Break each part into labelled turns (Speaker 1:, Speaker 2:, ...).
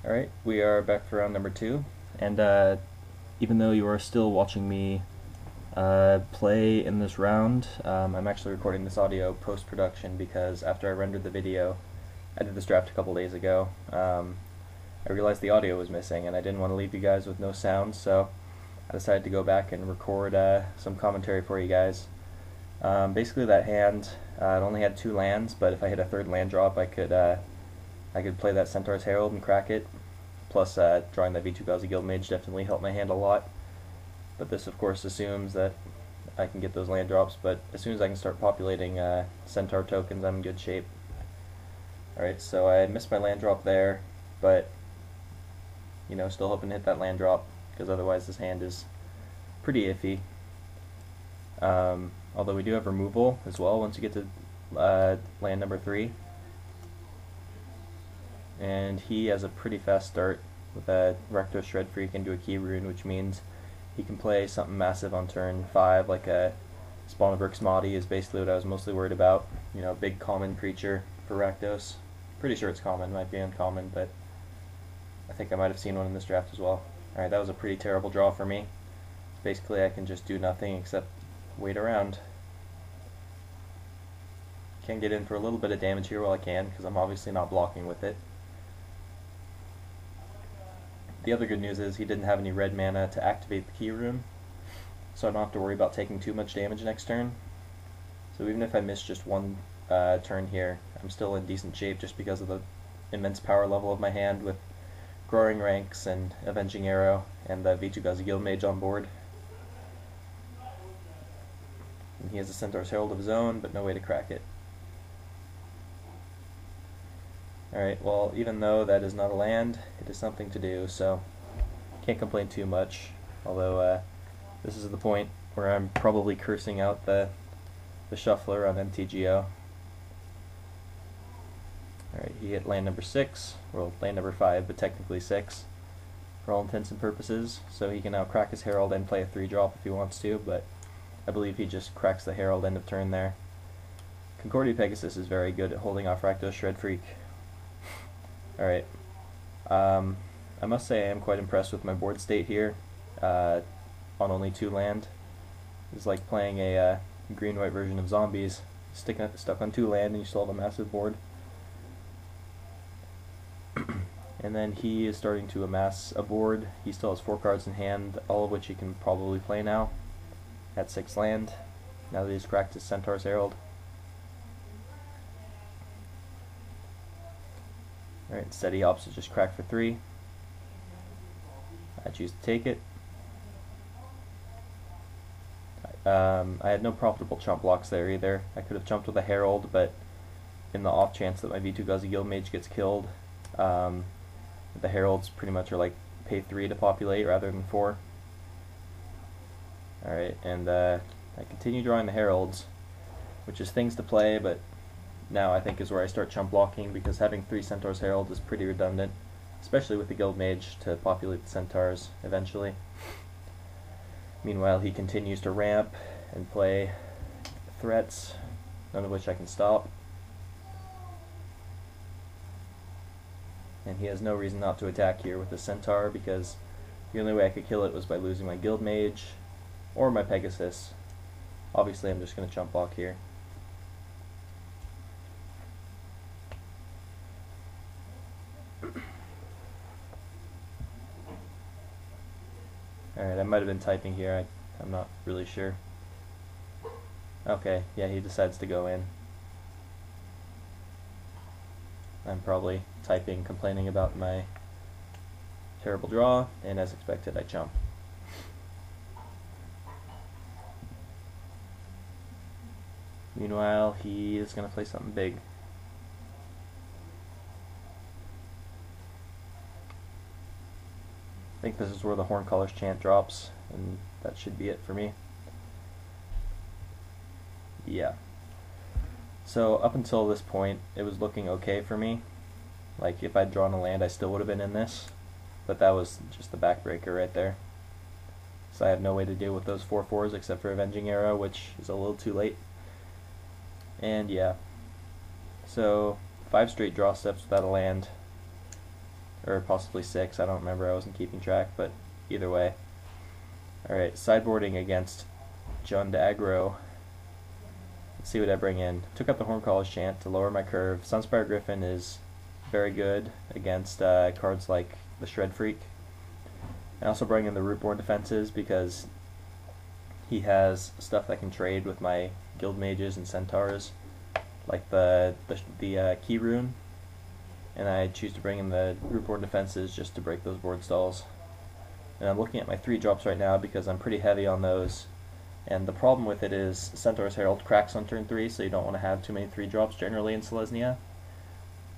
Speaker 1: Alright, we are back for round number 2, and even though you are still watching me play in this round, I'm actually recording this audio post-production because after I rendered the video, I did this draft a couple days ago, I realized the audio was missing and I didn't want to leave you guys with no sound, so I decided to go back and record some commentary for you guys. Basically that hand, it only had 2 lands, but if I hit a 3rd land drop I could play that Centaur's Herald and crack it. Plus, drawing that V2 Gauzy Guildmage definitely helped my hand a lot. But this, of course, assumes that I can get those land drops, but as soon as I can start populating Centaur tokens, I'm in good shape. Alright, so I missed my land drop there, but, you know, still hoping to hit that land drop, because otherwise this hand is pretty iffy. Although we do have removal as well once you get to land number 3. And he has a pretty fast start with a Recto Shred Freak into a Key Rune, which means he can play something massive on turn 5, like a Spawn of Urksmati is basically what I was mostly worried about. You know, big common creature for Rakdos. Pretty sure it's common, might be uncommon, but I think I might have seen one in this draft as well. Alright, that was a pretty terrible draw for me. Basically I can just do nothing except wait around. Can get in for a little bit of damage here while I can, because I'm obviously not blocking with it. The other good news is he didn't have any red mana to activate the Key Rune, so I don't have to worry about taking too much damage next turn. So even if I miss just one turn here, I'm still in decent shape just because of the immense power level of my hand with Growing Ranks and Avenging Arrow and the V2 Gauzy Guildmage on board. And he has a Centaur's Herald of his own, but no way to crack it. Alright, well, even though that is not a land, it is something to do, so can't complain too much, although this is the point where I'm probably cursing out the shuffler on MTGO. Alright, he hit land number 6, well, land number 5, but technically 6, for all intents and purposes, so he can now crack his Herald and play a 3-drop if he wants to, but I believe he just cracks the Herald end of turn there. Concordia Pegasus is very good at holding off Rakdos Shred Freak. Alright, I must say I am quite impressed with my board state here, on only 2 land. It's like playing a green-white version of Zombies, stuck on 2 land and you still have a massive board. And then he is starting to amass a board. He still has 4 cards in hand, all of which he can probably play now, at 6 land, now that he's cracked his Centaur's Herald. Alright, instead he opts to just crack for 3. I choose to take it. I had no profitable chump blocks there either. I could have chumped with a Herald, but in the off chance that my V2 Gauzy Guildmage gets killed, the Heralds pretty much are like pay 3 to populate rather than 4. Alright, and I continue drawing the Heralds, which is things to play, but now I think is where I start chump blocking, because having 3 Centaur's Herald is pretty redundant, especially with the Guildmage to populate the Centaurs eventually. Meanwhile, he continues to ramp and play threats, none of which I can stop. And he has no reason not to attack here with the Centaur, because the only way I could kill it was by losing my Guildmage or my Pegasus. Obviously I'm just going to chump block here. Alright, I might have been typing here, I'm not really sure. Okay, yeah, he decides to go in. I'm probably typing, complaining about my terrible draw, and as expected I chump. Meanwhile, he is going to play something big. I think this is where the Horncollar's Chant drops, and that should be it for me. Yeah. So up until this point, it was looking okay for me. Like, if I'd drawn a land, I still would have been in this. But that was just the backbreaker right there. So I have no way to deal with those 4/4s except for Avenging Arrow, which is a little too late. And yeah. So 5 straight draw steps without a land. or possibly 6. I don't remember. I wasn't keeping track, but either way. Alright, sideboarding against Jund aggro. Let's see what I bring in. Took out the Horncaller Chant to lower my curve. Sunspire Griffin is very good against cards like the Shred Freak. I also bring in the Rootborn defenses because he has stuff that can trade with my Guild Mages and Centaurs, like the Key Rune, and I choose to bring in the Rootborn defenses just to break those board stalls. And I'm looking at my 3 drops right now because I'm pretty heavy on those. And the problem with it is Centaur's Herald cracks on turn 3, so you don't want to have too many 3 drops generally in Selesnya,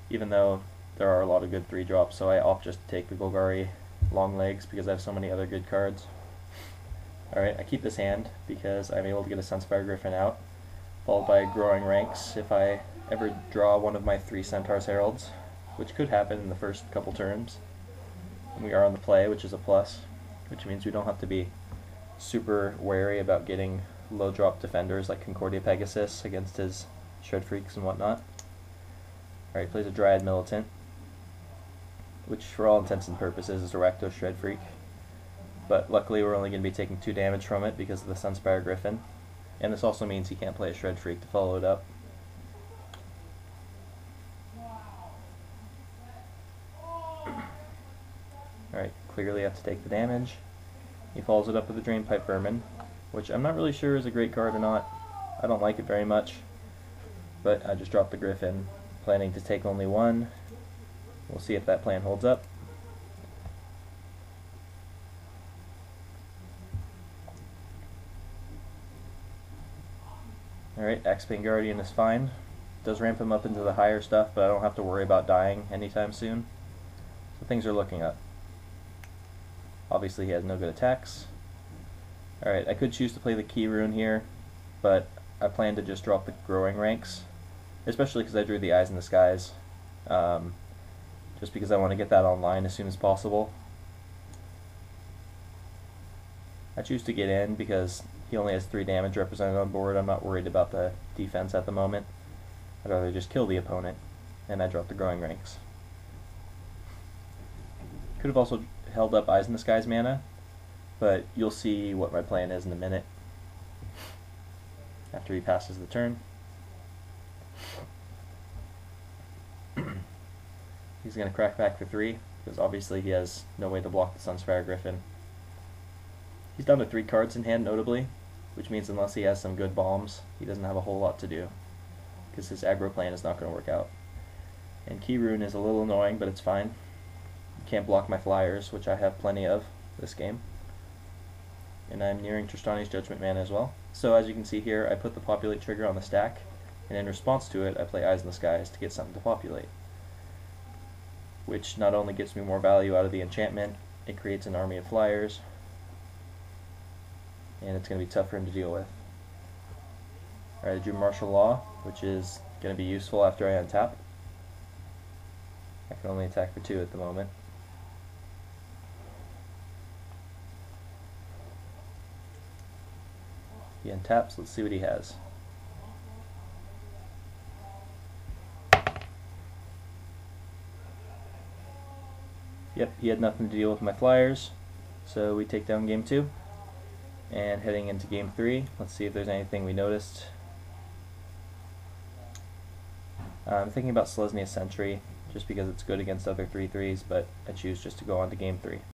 Speaker 1: even though there are a lot of good 3 drops, so I opt just to take the Golgari long legs because I have so many other good cards. Alright, I keep this hand because I'm able to get a Sunspire Griffin out, followed by Growing Ranks if I ever draw one of my 3 Centaur's Heralds, which could happen in the first couple turns. And we are on the play, which is a plus, which means we don't have to be super wary about getting low drop defenders like Concordia Pegasus against his Shred Freaks and whatnot. Alright, plays a Dryad Militant, which for all intents and purposes is a Rakdos Shred Freak. But luckily we're only going to be taking 2 damage from it because of the Sunspire Griffin. And this also means he can't play a Shred Freak to follow it up. Alright, clearly I have to take the damage. He follows it up with a Drainpipe Vermin, which I'm not really sure is a great card or not. I don't like it very much. But I just dropped the Griffin, planning to take only 1. We'll see if that plan holds up. Alright, Axebane Guardian is fine. Does ramp him up into the higher stuff, but I don't have to worry about dying anytime soon. So things are looking up. Obviously he has no good attacks. Alright, I could choose to play the Key Rune here, but I plan to just drop the Growing Ranks, especially because I drew the Eyes in the Skies, just because I want to get that online as soon as possible. I choose to get in because he only has 3 damage represented on board. I'm not worried about the defense at the moment. I'd rather just kill the opponent, and I drop the Growing Ranks. Could have also held up Eyes in the Skies mana, but you'll see what my plan is in a minute after he passes the turn. He's going to crack back for 3 because obviously he has no way to block the Sunspire Griffin. He's down to 3 cards in hand notably, which means unless he has some good bombs, he doesn't have a whole lot to do because his aggro plan is not going to work out. And Key Rune is a little annoying, but it's fine. Can't block my flyers, which I have plenty of this game. And I'm nearing Tristani's Judgment mana as well. So as you can see here, I put the populate trigger on the stack, and in response to it, I play Eyes in the Skies to get something to populate. Which not only gets me more value out of the enchantment, it creates an army of flyers, and it's going to be tough for him to deal with. Alright, I drew Martial Law, which is going to be useful after I untap. I can only attack for 2 at the moment. He untaps, let's see what he has. Yep, he had nothing to deal with my flyers, so we take down game 2. And heading into game 3, let's see if there's anything we noticed. I'm thinking about Selesnya Sentry, just because it's good against other 3/3s, but I choose just to go on to game 3.